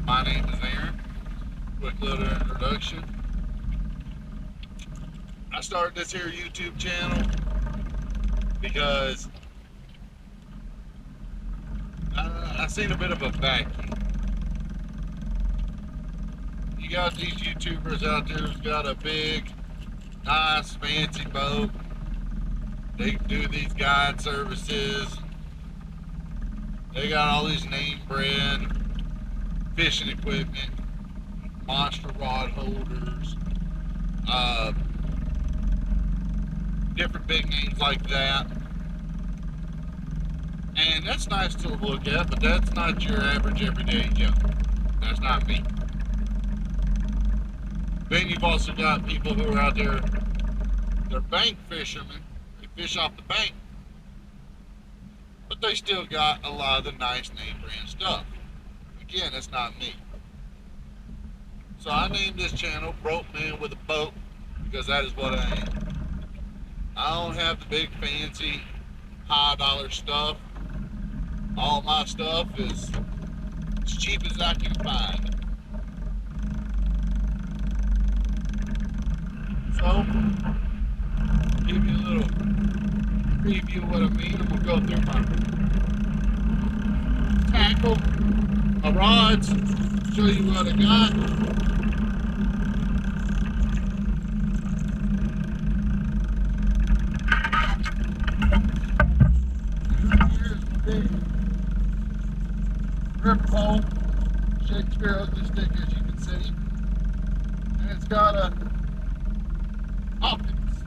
My name is Aaron. Quick little introduction. I started this here YouTube channel because I seen a bit of a vacuum. You got these YouTubers out there who's got a big, nice, fancy boat. They do these guide services. They got all these name brand fishing equipment, monster rod holders, uh, different big names like that. And that's nice to look at, but that's not your average everyday Joe. That's not me. Then you've also got people who are out there, they're bank fishermen. They fish off the bank, but they still got a lot of the nice name brand stuff. Again, that's not me. So I named this channel Broke Man with a Boat because that is what I am. I don't have the big fancy high dollar stuff. All my stuff is as cheap as I can find. So, give you a little preview of what I mean. I'm gonna go through my tackle, my rods, show you what I got. Here's my big ripper pole, Shakespeare ugly stick, as you can see, and it's got a optics.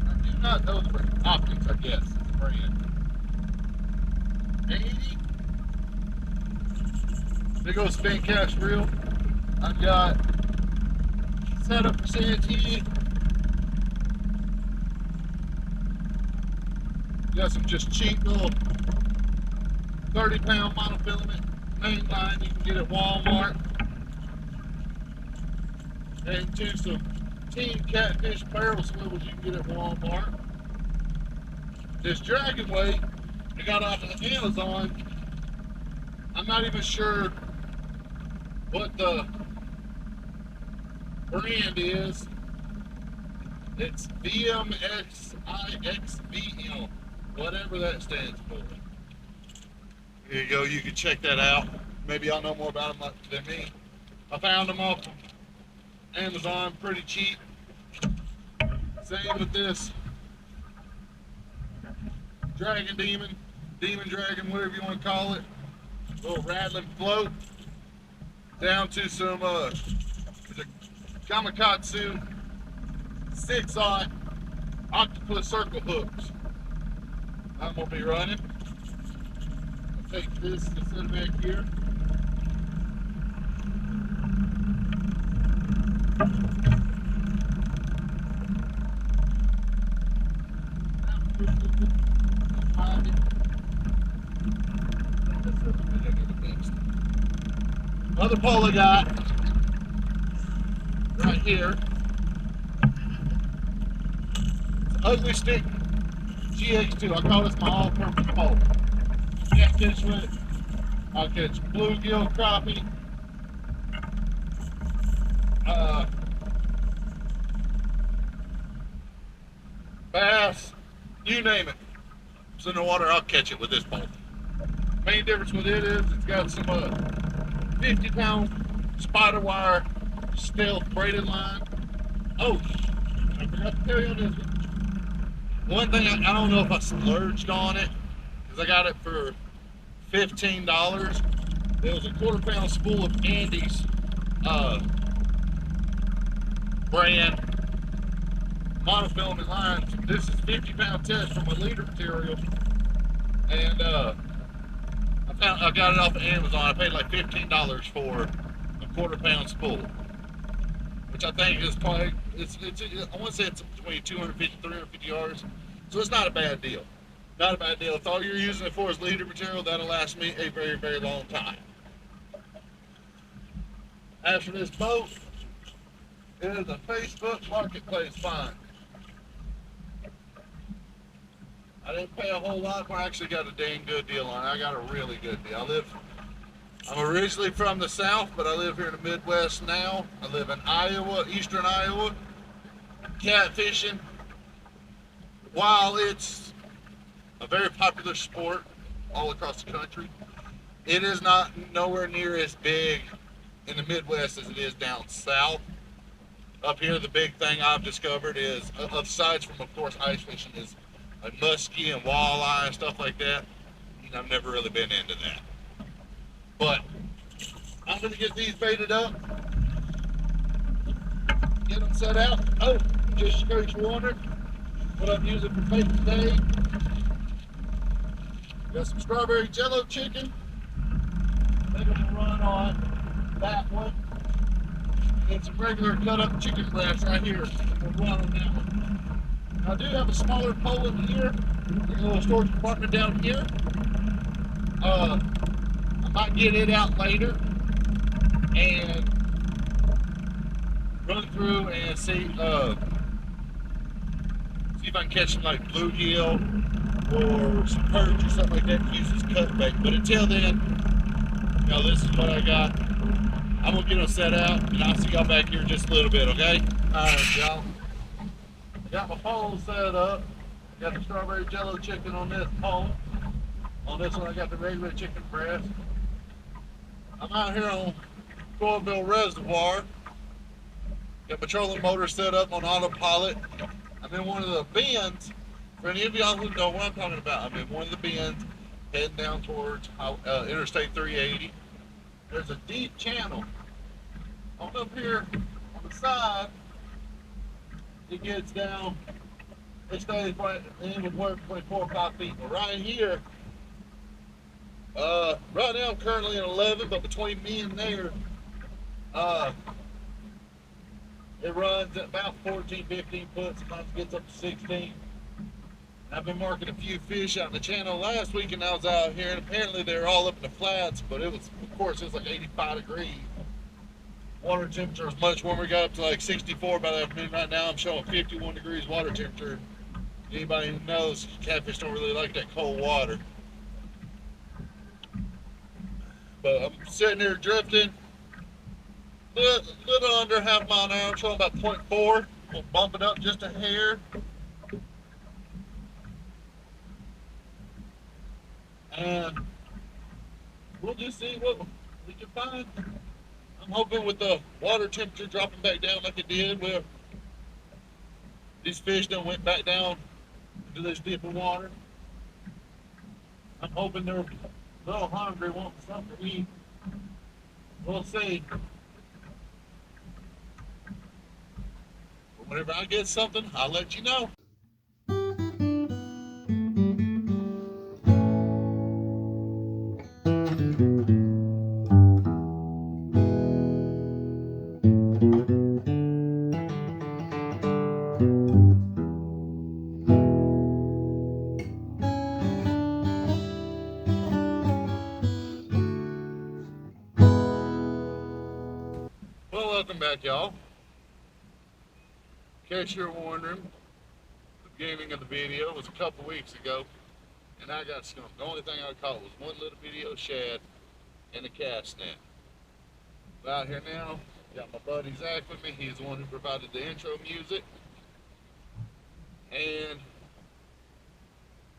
I do not know the brand. Optics, I guess, is the brand. 80. Big old spin cast reel. I've got setup for Santee. Got some just cheap little 30-pound monofilament main line you can get at Walmart. And to some Team Catfish barrel swivels you can get at Walmart. This Dragon weight I got off of Amazon. I'm not even sure what the brand is. It's VMXIXVM, whatever that stands for. Here you go, you can check that out. Maybe y'all know more about them than me. I found them off Amazon pretty cheap. Same with this Dragon Demon, Demon Dragon, whatever you want to call it. Little rattling float. Down to some the Gamakatsu 6-aught octopus circle hooks. I'm gonna be running. I'll take this and set it back here. Another pole I got right here. It's an Ugly Stick GX2. I call this my all-purpose pole. Can't catch with it. I'll catch bluegill, crappie, bass, you name it. It's in the water, I'll catch it with this pole. Main difference with it is it's got some 50-pound spider wire stealth braided line. Oh, I forgot to tell you on this one. One thing, I don't know if I splurged on it, because I got it for $15. It was a 1/4-pound spool of Andy's brand monofilament lines. This is 50-pound test for my leader material, and I got it off of Amazon. I paid like $15 for a 1/4-pound spool, which I think is probably I want to say it's between 250 and 350 yards, so it's not a bad deal. Not a bad deal. If all you're using it for is leader material, that'll last me a very, very long time. As for this boat, it is a Facebook Marketplace find. I didn't pay a whole lot, but I actually got a dang good deal on it. I got a really good deal. I live I'm originally from the South, but I live here in the Midwest now. I live in Iowa, eastern Iowa. Catfishing, while it's a very popular sport all across the country, it is not nowhere near as big in the Midwest as it is down south. Up here, the big thing I've discovered is, aside from, of course, ice fishing, is like muskie and walleye and stuff like that. I've never really been into that. But I'm going to get these baited up, get them set out. Oh, just in case you're wondering what I'm using for bait today. Got some strawberry jello chicken. I think I'm going to run on that one. And some regular cut up chicken breast right here. We'll run on that one. I do have a smaller pole in here. There's a little storage compartment down here. I might get it out later and run through and see if I can catch some like bluegill or some perch or something like that to use as cut bait. But until then, this is what I got. I'm gonna get them set out, and I'll see y'all back here in just a little bit, okay? Alright, y'all. I got my pole set up. Got the strawberry jello chicken on this pole. On this one, I got the regular chicken breast. I'm out here on Coalville Reservoir. Got my trolling motor set up on autopilot. I'm in one of the bends. For any of y'all who know what I'm talking about, I'm in one of the bends heading down towards Interstate 380. There's a deep channel. On up here on the side, it gets down. It stays right in with 4 or 5 feet. But right here, right now I'm currently at 11, but between me and there, it runs at about 14, 15 foot, sometimes gets up to 16. I've been marking a few fish out in the channel last week, and I was out here, and apparently they were all up in the flats, but it was, of course, it was like 85 degrees. Water temperature was much warmer, got up to like 64 by the afternoon. Right now I'm showing 51 degrees water temperature. Anybody who knows, catfish don't really like that cold water. But I'm sitting here drifting, little under half mile an hour. I'm showing about 0.4. We'll bump it up just a hair. And we'll just see what we can find. I'm hoping with the water temperature dropping back down like it did, where these fish done went back down into this deeper water. I'm hoping they're a little hungry, wanting something to eat. We'll see. But whenever I get something, I'll let you know. Well, welcome back, y'all. In case you're wondering, the beginning of the video was a couple weeks ago, and I got skunked. The only thing I caught was one little video shad and a cast net. But out here now, got my buddy Zach with me. He's the one who provided the intro music. And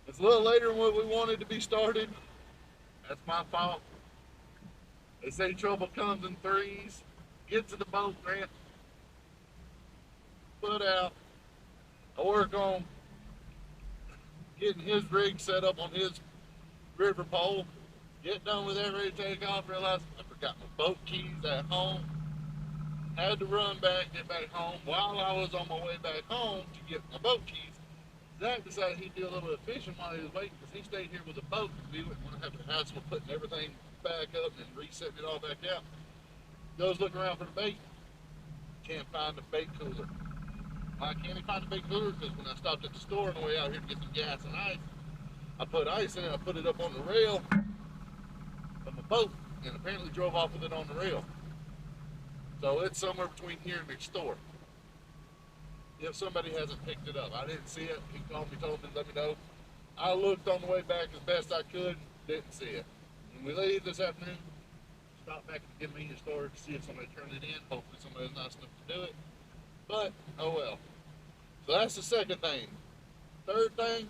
it's a little later than what we wanted to be started. That's my fault. They say trouble comes in threes. Get to the boat, Grant. Put out. I work on getting his rig set up on his river pole. Get done with that, ready to take off. Realize I forgot my boat keys at home. Had to run back, get back home. While I was on my way back home to get my boat keys, Zach decided he'd do a little bit of fishing while he was waiting, because he stayed here with the boat because he wouldn't want to have the hassle of putting everything back up and resetting it all back out. Goes looking around for the bait. Can't find the bait cooler. Why can't he find the bait cooler? Because when I stopped at the store on the way out here to get some gas and ice, I put ice in it, I put it up on the rail of my boat, and apparently drove off with it on the rail. So it's somewhere between here and the store. If somebody hasn't picked it up, I didn't see it. He called me, told me, let me know. I looked on the way back as best I could, didn't see it. When we leave this afternoon, stop back at the convenience store to see if somebody turned it in. Hopefully somebody's nice enough to do it. But, oh well. So that's the second thing. Third thing,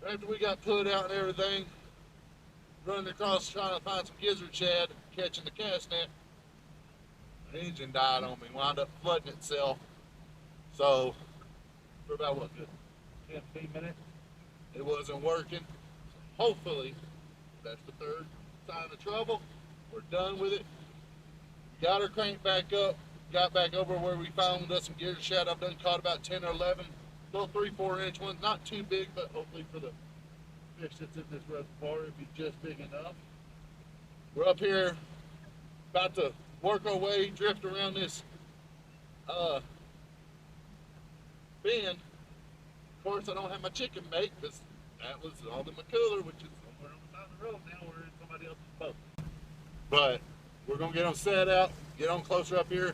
after we got put out and everything, running across trying to find some gizzard shad, catching the cast net, the engine died on me, wound up flooding itself. So, for about what, good 10, 15 minutes, it wasn't working. So hopefully, that's the third sign of trouble. We're done with it. Got her cranked back up, got back over where we found us some gizzard shad. I've done caught about 10 or 11 little 3-4 inch ones, not too big, but hopefully for the fish that's in this reservoir, it'd be just big enough. We're up here about to work our way, drift around this bend. Of course, I don't have my chicken bait because that was all in my cooler, which is somewhere on the side of the road now. We're in somebody else's boat. But we're going to get them set out, get on closer up here.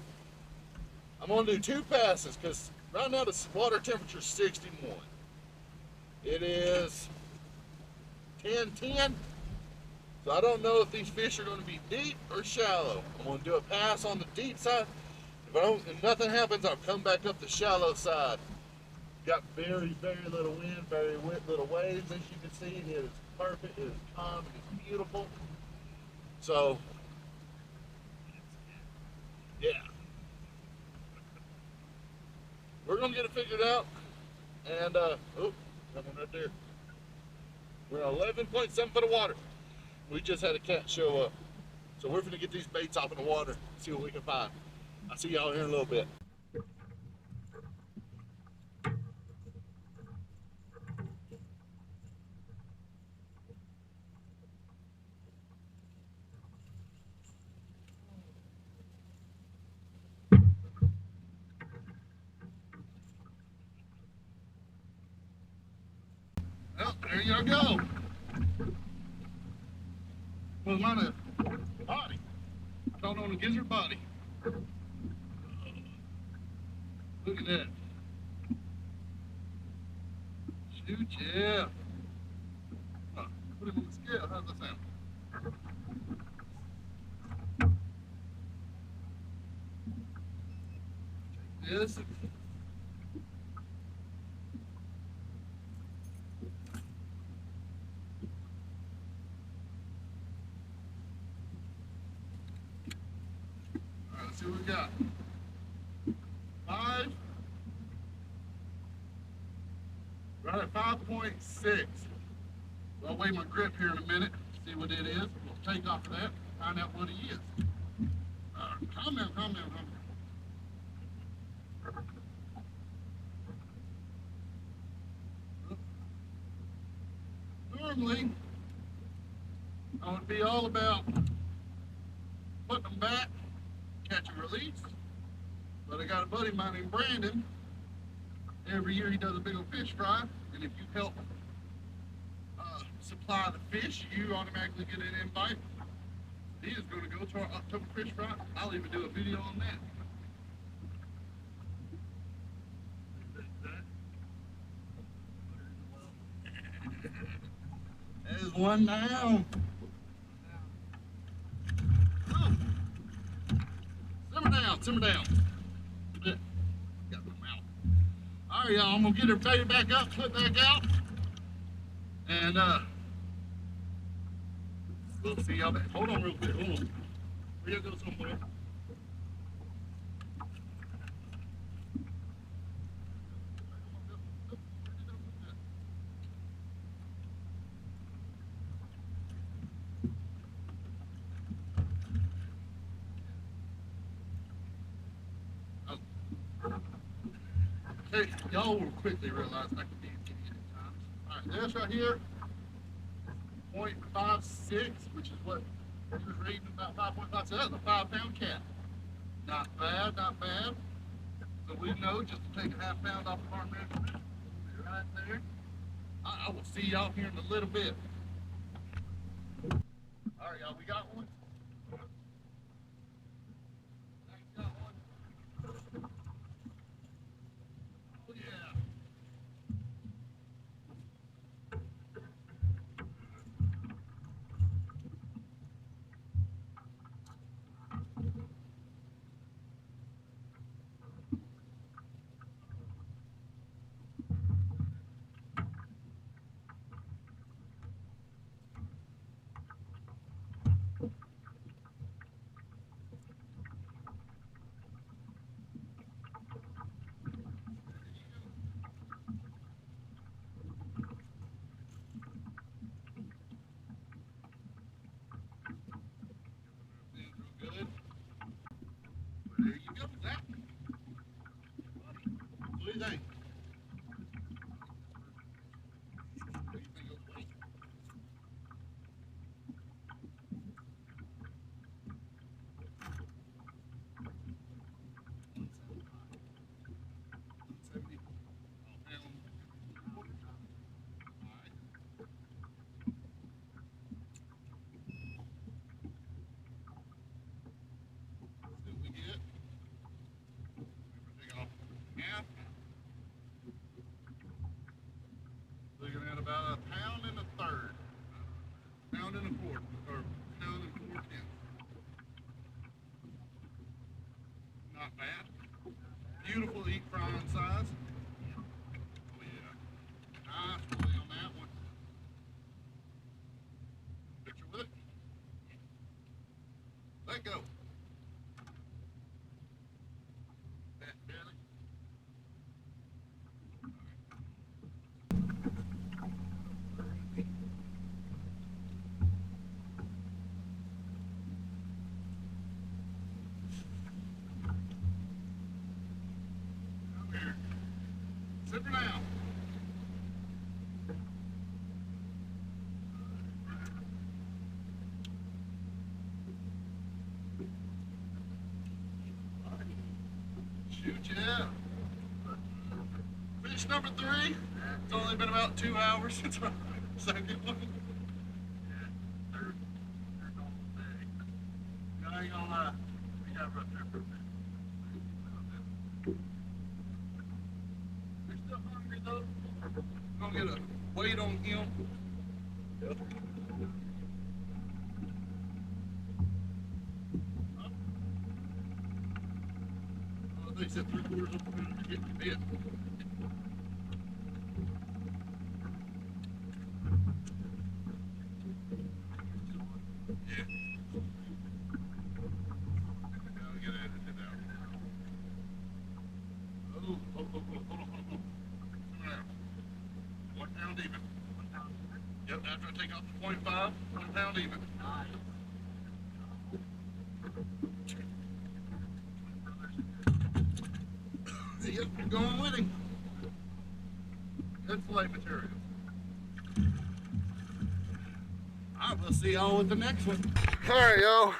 I'm going to do 2 passes because right now the water temperature is 61. It is 10:10. So I don't know if these fish are going to be deep or shallow. I'm going to do a pass on the deep side. If nothing happens, I'll come back up the shallow side. Got very, very little wind, very little waves, as you can see. It is perfect, it is calm, it is beautiful. So, yeah. We're going to get it figured out. And, oh, that one right there. We're at 11.7 foot of water. We just had a cat show up. So we're going to get these baits off in the water, see what we can find. I'll see y'all here in a little bit. Well, there you go. Was mine a body? Caught on a gizzard body. Look at that. Shoot, yeah. Huh. Put him on the scale. How's that sound? Take this. Alright, let's see what we got. 5. Right at 5.6. So I'll weigh my grip here in a minute, see what it is. We'll take off of that, find out what he is. Calm down, calm down, calm down. Normally, I would be all about putting them back, catch and release. But I got a buddy of mine named Brandon. Every year he does a big old fish fry, and if you help supply the fish, you automatically get an invite. He is going to go to our October fish fry. I'll even do a video on that. There's one down. Oh. Simmer down, simmer down. Got my mouth. All right, y'all, I'm gonna get her baby back up, put back out, and we'll see y'all back. Hold on real quick, hold on. We gotta go somewhere. Hey, y'all will quickly realize I can be an idiot at times. Alright, this right here, 0.56, which is what he was reading about 5.5. So that's a 5-pound cat. Not bad, not bad. So we know just to take a ½ pound off of our measurement. Right there. I will see y'all here in a little bit. Alright, y'all, we got one. Not bad. Beautiful eat frying size. Oh yeah. Nice fillet on that one. Picture with it. Let go. That belly. Come here. Sit down. Shoot yeah. Fish number 3. It's only been about 2 hours since our second one. I ain't gonna lie. We got rough there for a minute. We're still hungry though. We're gonna get a weight on him. Yep. They said 3/4 of a minute to get to bed. Yeah. Gotta get edited out. Oh, hold on. Come around. 1 pound even. Yep, after I take off the 0.5, 1 pound even. Yep, we're going with him. Good fillet material. Alright, we'll see y'all with the next one. Alright, y'all.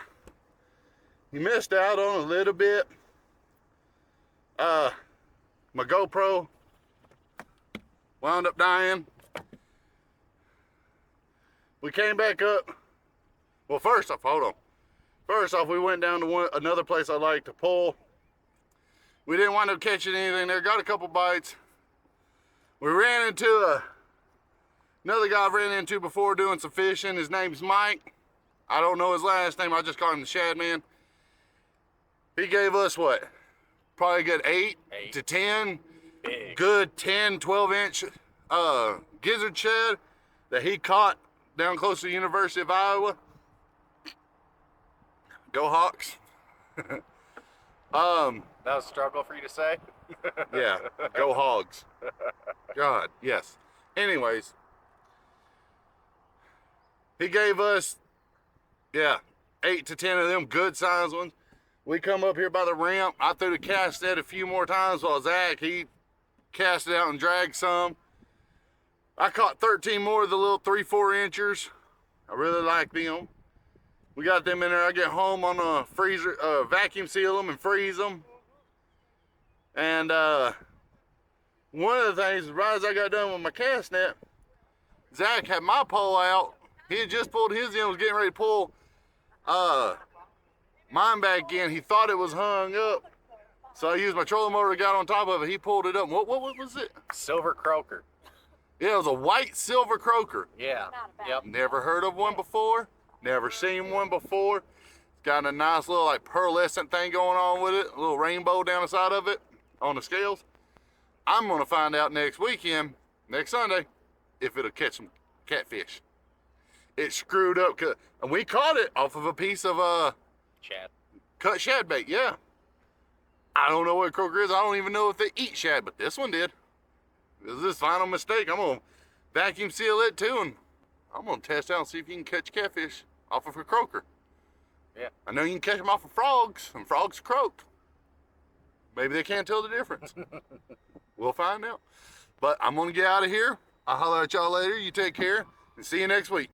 You missed out on a little bit. My GoPro wound up dying. We came back up. Well, first off, hold on. First off, we went down to another place I like to pull. We didn't wind up catching anything there. Got a couple bites. We ran into another guy I've ran into before doing some fishing. His name's Mike. I don't know his last name. I just call him the Shad Man. He gave us what? Probably a good 8 to 10. Big. Good 10, 12-inch gizzard shad that he caught down close to the University of Iowa. Go Hawks. That was a struggle for you to say? Yeah, go Hogs. God, yes. Anyways, he gave us, 8 to 10 of them good sized ones. We come up here by the ramp. I threw the cast net a few more times while Zach, he cast it out and dragged some. I caught 13 more of the little 3-4 inchers. I really like them. We got them in there. I get home on a freezer, vacuum seal them and freeze them. And one of the things, right as I got done with my cast net, Zach had my pole out. He had just pulled his in, was getting ready to pull mine back in. He thought it was hung up. So I used my trolling motor, got on top of it. He pulled it up. What was it? Silver croaker. Yeah, it was a white silver croaker. Yeah. Yep. Never heard of one before. Never seen one before. It's got a nice little like pearlescent thing going on with it. A little rainbow down the side of it on the scales. I'm gonna find out next weekend, next Sunday, if it'll catch some catfish. It screwed up, and we caught it off of a piece of Shad. cut shad bait. Yeah. I don't know what a croaker is. I don't even know if they eat shad, but this one did. This is his final mistake. I'm gonna vacuum seal it too, and I'm gonna test out and see if you can catch catfish off of a croaker. Yeah. I know you can catch them off of frogs, and frogs croak. Maybe they can't tell the difference. We'll find out. But I'm gonna get out of here. I'll holler at y'all later. You take care, and see you next week.